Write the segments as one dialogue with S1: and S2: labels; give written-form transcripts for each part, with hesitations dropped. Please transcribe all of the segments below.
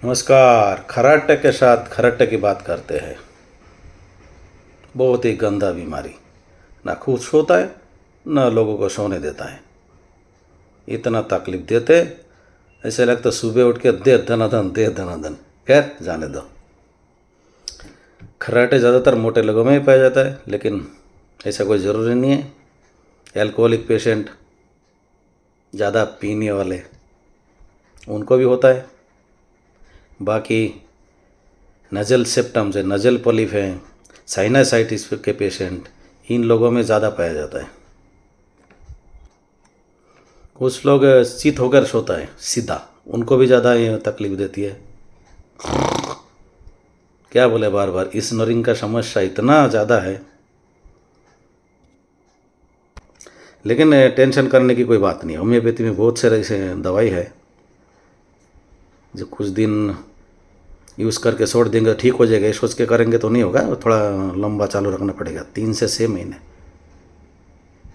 S1: नमस्कार। खर्राटे के साथ खर्राटे की बात करते हैं। बहुत ही गंदा बीमारी, ना खुश होता है ना लोगों को सोने देता है। इतना तकलीफ देते, ऐसे लगता सुबह उठ के दे धनाधन दे धनाधन। खैर जाने दो। खर्राटे ज़्यादातर मोटे लोगों में ही पाया जाता है, लेकिन ऐसा कोई ज़रूरी नहीं है। एल्कोहलिक पेशेंट, ज़्यादा पीने वाले, उनको भी होता है। बाकी नज़ल सेप्टम्स है, नज़ल पॉलिप है, साइनसाइटिस के पेशेंट, इन लोगों में ज़्यादा पाया जाता है। कुछ लोग चित होकर सोता है सीधा, उनको भी ज़्यादा ये तकलीफ देती है। क्या बोले, बार बार स्नोरिंग का समस्या इतना ज़्यादा है, लेकिन टेंशन करने की कोई बात नहीं। होम्योपैथी में बहुत सारे ऐसे दवाई है जो कुछ दिन यूज़ करके छोड़ देंगे, ठीक हो जाएगा, ये सोच के करेंगे तो नहीं होगा। थोड़ा लंबा चालू रखना पड़ेगा, 3 से 6 महीने।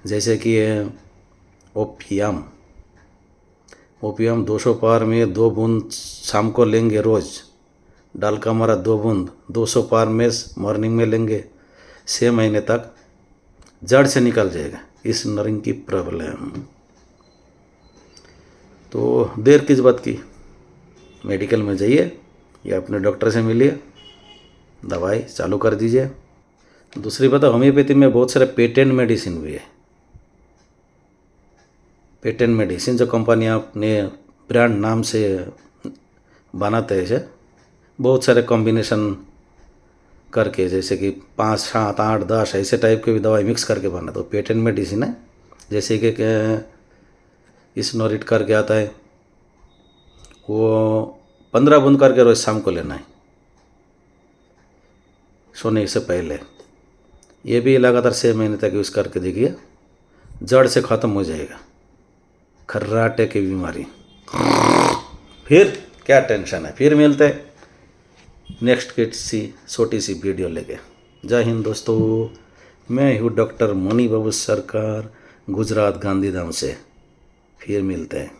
S1: जैसे कि ओपियम 200 पार में 2 बूंद शाम को लेंगे रोज़। डालका मारा 2 बूंद 200 पार में मॉर्निंग में लेंगे। 6 महीने तक जड़ से निकल जाएगा इस नरिंग की प्रॉब्लम। तो देर किस बात की, मेडिकल में जाइए या अपने डॉक्टर से मिलिए, दवाई चालू कर दीजिए। दूसरी बात, होम्योपैथी में बहुत सारे पेटेंट मेडिसिन भी है। पेटेंट मेडिसिन जो कंपनियां अपने ब्रांड नाम से बनाते हैं, बहुत सारे कॉम्बिनेशन करके, जैसे कि 5, 7, 8, 10 ऐसे टाइप के भी दवाई मिक्स करके बना, तो पेटेंट मेडिसिन है। जैसे कि स्नोरिट करके आता है, वो 15 बूंद करके रोज़ शाम को लेना है सोने से पहले। ये भी लगातार 6 महीने तक यूज़ करके देखिए, जड़ से ख़त्म हो जाएगा खर्राटे की बीमारी। फिर क्या टेंशन है, फिर मिलते नेक्स्ट किसी छोटी सी वीडियो लेके। जय हिंद दोस्तों, मैं हूँ डॉक्टर मणि बाबू सरकार, गुजरात गांधीधाम से। फिर मिलते हैं।